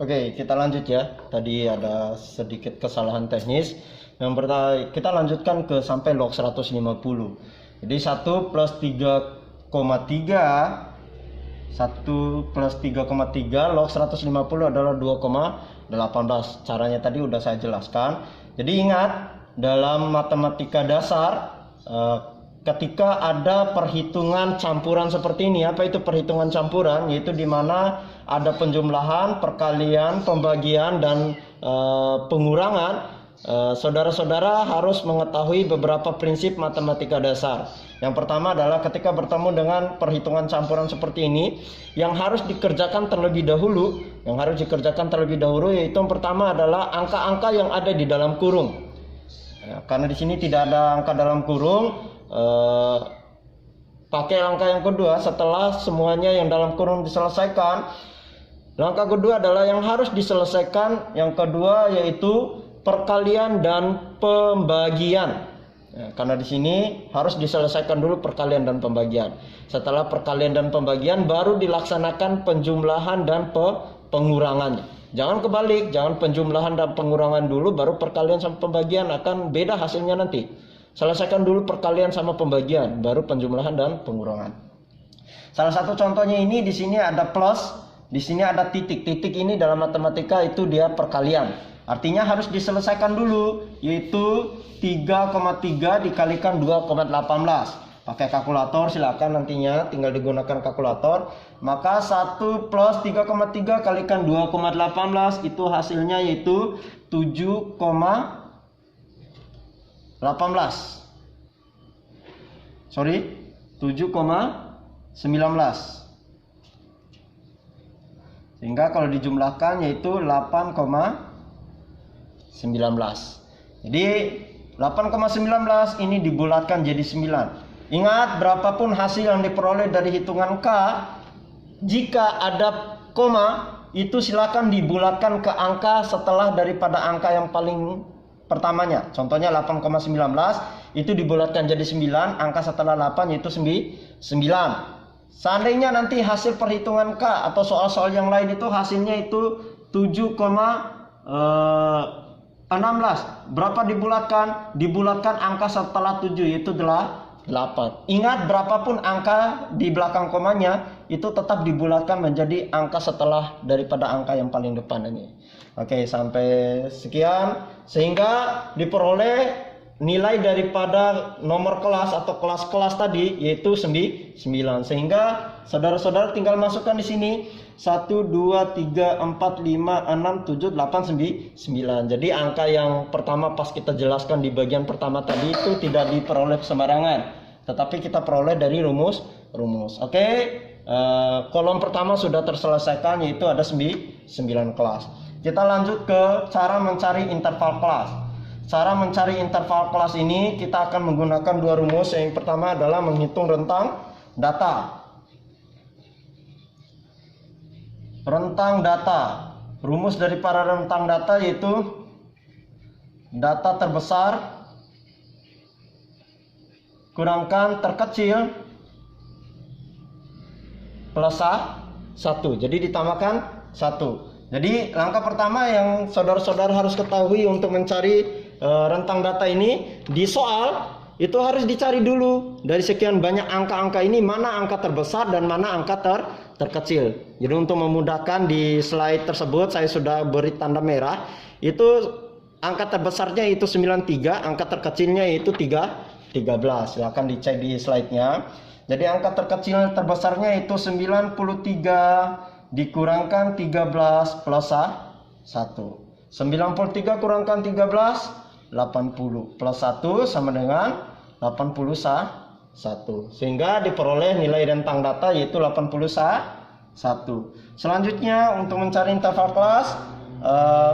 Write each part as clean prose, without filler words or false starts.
Oke, kita lanjut ya. Tadi ada sedikit kesalahan teknis. Yang pertama, kita lanjutkan ke sampai log 150. Jadi 1 plus 3,3 1 plus 3,3 log 150 adalah 2,18. Caranya tadi udah saya jelaskan. Jadi ingat, dalam matematika dasar ketika ada perhitungan campuran seperti ini, apa itu perhitungan campuran? Yaitu di mana ada penjumlahan, perkalian, pembagian, dan pengurangan. Saudara-saudara harus mengetahui beberapa prinsip matematika dasar. Yang pertama adalah ketika bertemu dengan perhitungan campuran seperti ini, yang harus dikerjakan terlebih dahulu, yaitu yang pertama adalah angka-angka yang ada di dalam kurung. Ya, karena di sini tidak ada angka dalam kurung, pakai langkah yang kedua. Setelah semuanya yang dalam kurung diselesaikan, langkah kedua adalah yang harus diselesaikan. Yang kedua yaitu perkalian dan pembagian. Ya, karena di sini harus diselesaikan dulu perkalian dan pembagian. Setelah perkalian dan pembagian baru dilaksanakan penjumlahan dan pengurangannya. Jangan kebalik, jangan penjumlahan dan pengurangan dulu baru perkalian sama pembagian, akan beda hasilnya nanti. Selesaikan dulu perkalian sama pembagian, baru penjumlahan dan pengurangan. Salah satu contohnya ini, di sini ada plus, di sini ada titik. Titik ini dalam matematika itu dia perkalian. Artinya harus diselesaikan dulu, yaitu 3,3 dikalikan 2,18. Pakai kalkulator silakan, nantinya tinggal digunakan kalkulator. Maka 1 plus 3,3 kalikan 2,18 itu hasilnya yaitu 7,19. Sehingga kalau dijumlahkan yaitu 8,19. Jadi 8,19 ini dibulatkan jadi 9. Ingat, berapapun hasil yang diperoleh dari hitungan K, jika ada koma, itu silakan dibulatkan ke angka setelah daripada angka yang paling pertamanya. Contohnya 8,19 itu dibulatkan jadi 9, angka setelah 8 yaitu 9. Seandainya nanti hasil perhitungan K atau soal-soal yang lain itu hasilnya itu 7,16. Berapa dibulatkan? Dibulatkan angka setelah 7 yaitu 8. Ingat, berapapun angka di belakang komanya itu tetap dibulatkan menjadi angka setelah daripada angka yang paling depan ini. Oke, sampai sekian sehingga diperoleh nilai daripada nomor kelas atau kelas-kelas tadi yaitu 9. Sehingga saudara-saudara tinggal masukkan di sini 1, 2, 3, 4, 5, 6, 7, 8, 9. Jadi angka yang pertama pas kita jelaskan di bagian pertama tadi itu tidak diperoleh sembarangan, tetapi kita peroleh dari rumus. Oke, kolom pertama sudah terselesaikan, yaitu ada 9 kelas. Kita lanjut ke cara mencari interval kelas. Cara mencari interval kelas ini kita akan menggunakan dua rumus. Yang pertama adalah menghitung rentang data. Rumus dari para rentang data yaitu data terbesar kurangkan terkecil plus 1. Jadi ditambahkan 1. Jadi langkah pertama yang saudara-saudara harus ketahui untuk mencari rentang data ini, di soal itu harus dicari dulu dari sekian banyak angka-angka ini mana angka terbesar dan mana angka terkecil. Jadi untuk memudahkan di slide tersebut saya sudah beri tanda merah. Itu angka terbesarnya itu 93, angka terkecilnya itu 13. Silakan dicek di slide-nya. Jadi angka terkecil terbesarnya itu 93 dikurangkan 13 plus 1. 93 kurangkan 13 80 plus 1 sama dengan 81. Sehingga diperoleh nilai rentang data yaitu 81. Selanjutnya untuk mencari interval kelas,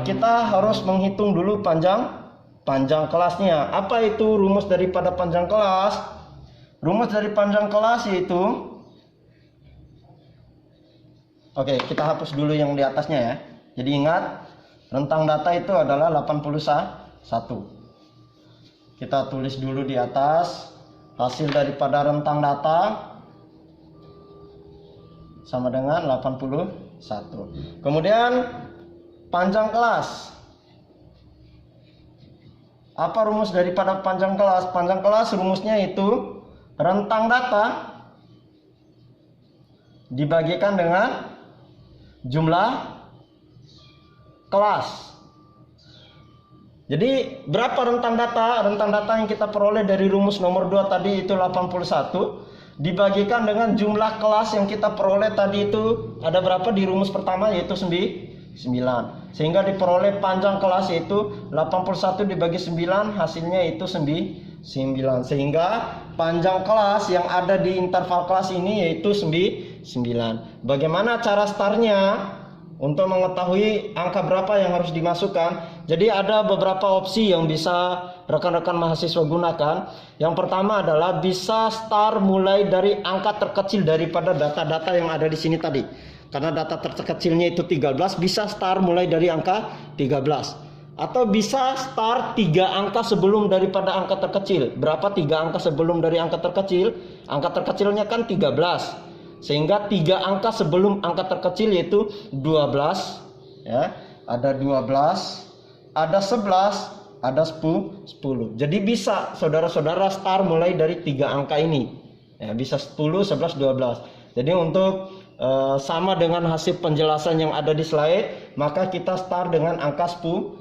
kita harus menghitung dulu panjang kelasnya. Apa itu rumus daripada panjang kelas? Rumus dari panjang kelas yaitu, oke, kita hapus dulu yang di atasnya ya. Jadi ingat, rentang data itu adalah 81. Kita tulis dulu di atas hasil daripada rentang data sama dengan 81. Kemudian Panjang kelas. Apa rumus daripada panjang kelas? Panjang kelas rumusnya itu rentang data dibagikan dengan jumlah kelas. Jadi berapa rentang data? Rentang data yang kita peroleh dari rumus nomor 2 tadi itu 81 dibagikan dengan jumlah kelas yang kita peroleh tadi itu ada berapa di rumus pertama, yaitu 9. Sehingga diperoleh panjang kelas yaitu 81 dibagi 9, hasilnya itu 9. Sehingga panjang kelas yang ada di interval kelas ini yaitu 9. Bagaimana cara startnya? Untuk mengetahui angka berapa yang harus dimasukkan, jadi ada beberapa opsi yang bisa rekan-rekan mahasiswa gunakan. Yang pertama adalah bisa start mulai dari angka terkecil daripada data-data yang ada di sini tadi. Karena data terkecilnya itu 13, bisa start mulai dari angka 13. Atau bisa start 3 angka sebelum daripada angka terkecil. Berapa 3 angka sebelum dari angka terkecil? Angka terkecilnya kan 13. Sehingga 3 angka sebelum angka terkecil yaitu 12, ya. Ada 12, ada 11, ada 10. Jadi bisa saudara-saudara start mulai dari 3 angka ini. Ya, bisa 10, 11, 12. Jadi untuk sama dengan hasil penjelasan yang ada di slide, maka kita start dengan angka 10.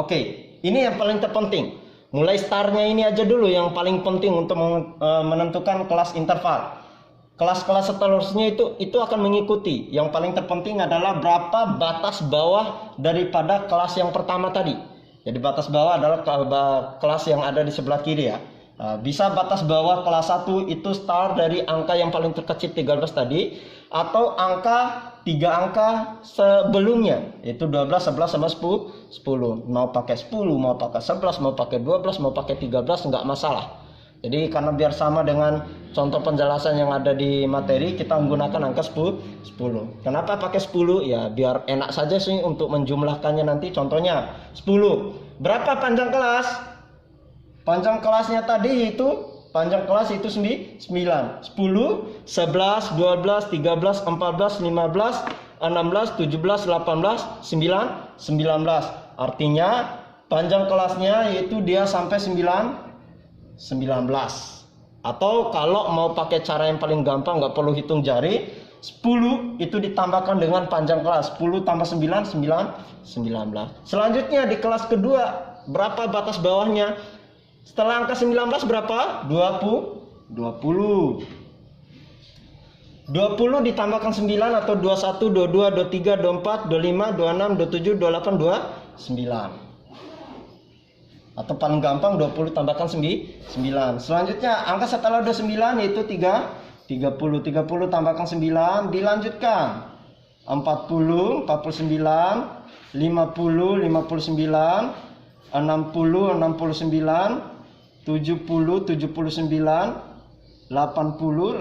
Oke, ini yang paling terpenting. Mulai startnya ini aja dulu yang paling penting untuk menentukan kelas interval. Kelas-kelas seterusnya itu akan mengikuti. Yang paling terpenting adalah berapa batas bawah daripada kelas yang pertama tadi. Jadi batas bawah adalah kelas yang ada di sebelah kiri ya. Bisa batas bawah kelas 1 itu start dari angka yang paling terkecil 13 tadi, atau angka 3 angka sebelumnya yaitu 12, 11 sama 10. Mau pakai 10, mau pakai 11, mau pakai 12, mau pakai 13 enggak masalah. Jadi karena biar sama dengan contoh penjelasan yang ada di materi, kita menggunakan angka 10. Kenapa pakai 10? Ya biar enak saja sih untuk menjumlahkannya nanti. Contohnya 10. Berapa panjang kelas? Panjang kelasnya tadi itu panjang kelas itu 9. 10, 11, 12, 13, 14, 15, 16, 17, 18, 19. Artinya panjang kelasnya yaitu dia sampai 19. Atau kalau mau pakai cara yang paling gampang, nggak perlu hitung jari, 10 itu ditambahkan dengan panjang kelas. 10 tambah 9, 19. Selanjutnya di kelas kedua, berapa batas bawahnya? Setelah angka 19 berapa? 20 ditambahkan 9 atau 21, 22, 23, 24, 25, 26, 27, 28, 29. Atau paling gampang 20 tambahkan 9. Selanjutnya angka setelah 29 yaitu 30 tambahkan 9, dilanjutkan 40, 49, 50, 59, 60, 69, 70, 79, 80, 89,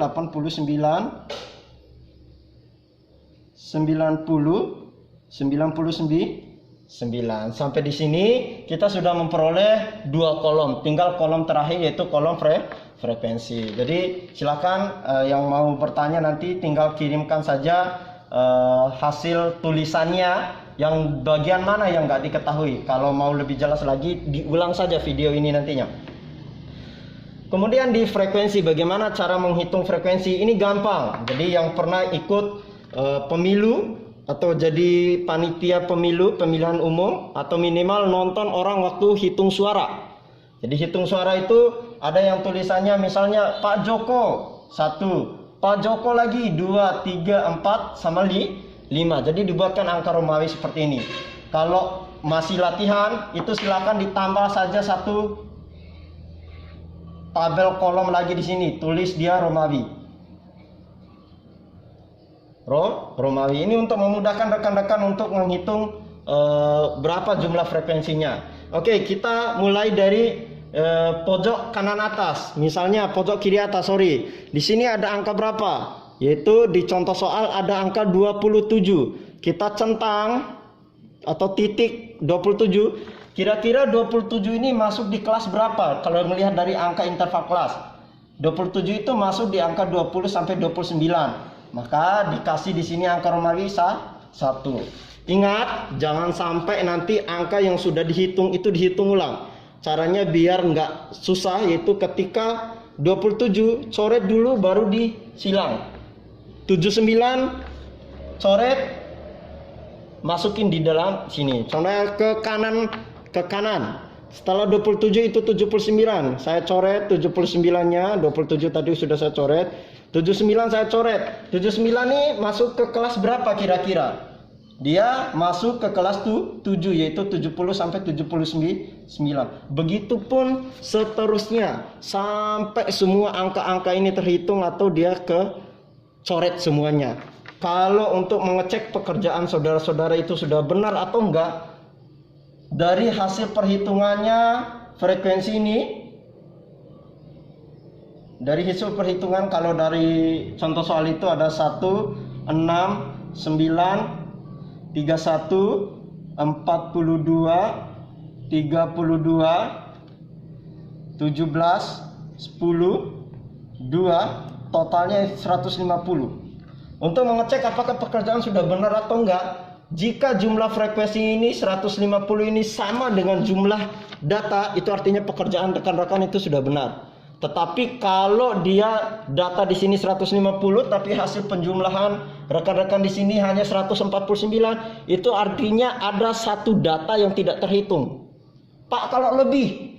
90, 99. Sampai di sini kita sudah memperoleh 2 kolom. Tinggal kolom terakhir yaitu kolom frekuensi. Jadi silakan yang mau bertanya nanti tinggal kirimkan saja hasil tulisannya yang bagian mana yang nggak diketahui. Kalau mau lebih jelas lagi diulang saja video ini nantinya. Kemudian di frekuensi, bagaimana cara menghitung frekuensi? Ini gampang. Jadi yang pernah ikut pemilu atau jadi panitia pemilu, pemilihan umum, atau minimal nonton orang waktu hitung suara. Jadi hitung suara itu ada yang tulisannya misalnya Pak Joko 1, Pak Joko lagi 2, 3, 4 sama 5. Jadi dibuatkan angka Romawi seperti ini. Kalau masih latihan itu silakan ditambah saja 1 tabel kolom lagi di sini, tulis dia Romawi. Romawi ini untuk memudahkan rekan-rekan untuk menghitung berapa jumlah frekuensinya. Oke, kita mulai dari pojok kanan atas. Misalnya pojok kiri atas, Di sini ada angka berapa? Yaitu di contoh soal ada angka 27. Kita centang atau titik 27. Kira-kira 27 ini masuk di kelas berapa? Kalau melihat dari angka interval kelas, 27 itu masuk di angka 20 sampai 29. Maka dikasih di sini angka Romawi 1. Ingat, jangan sampai nanti angka yang sudah dihitung itu dihitung ulang. Caranya biar nggak susah, yaitu ketika 27 coret dulu baru disilang. 79 coret, masukin di dalam sini. Contohnya ke kanan. Setelah 27 itu 79. Saya coret 79-nya, 27 tadi sudah saya coret. 79 saya coret. 79 nih masuk ke kelas berapa kira-kira? Dia masuk ke kelas 7, yaitu 70 sampai 79. Begitupun seterusnya sampai semua angka-angka ini terhitung atau dia ke coret semuanya. Kalau untuk mengecek pekerjaan saudara-saudara itu sudah benar atau enggak, dari hasil perhitungannya frekuensi ini, dari hasil perhitungan, kalau dari contoh soal itu ada 1, 6, 9, 31, 42, 32, 17, 10, 2, totalnya 150. Untuk mengecek apakah pekerjaan sudah benar atau enggak, jika jumlah frekuensi ini 150 ini sama dengan jumlah data, itu artinya pekerjaan rekan-rekan itu sudah benar. Tetapi kalau dia data di sini 150 tapi hasil penjumlahan rekan-rekan di sini hanya 149, itu artinya ada satu data yang tidak terhitung. Pak, kalau lebih,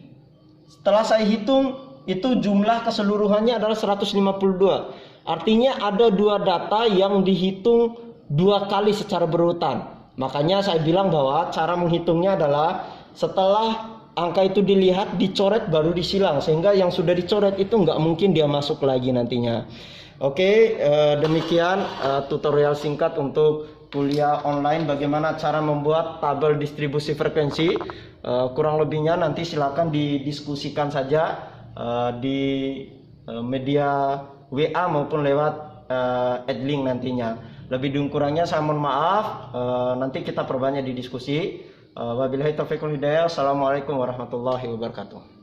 setelah saya hitung itu jumlah keseluruhannya adalah 152. Artinya ada dua data yang dihitung dua kali secara berurutan. Makanya saya bilang bahwa cara menghitungnya adalah setelah angka itu dilihat, dicoret, baru disilang. Sehingga yang sudah dicoret itu nggak mungkin dia masuk lagi nantinya. Oke, demikian tutorial singkat untuk kuliah online bagaimana cara membuat tabel distribusi frekuensi. Kurang lebihnya nanti silakan didiskusikan saja di media WA maupun lewat adlink nantinya. Lebih dan kurangnya saya mohon maaf, nanti kita perbanyak di diskusi. Wabillahi taufiq wal hidayah. Assalamualaikum warahmatullahi wabarakatuh.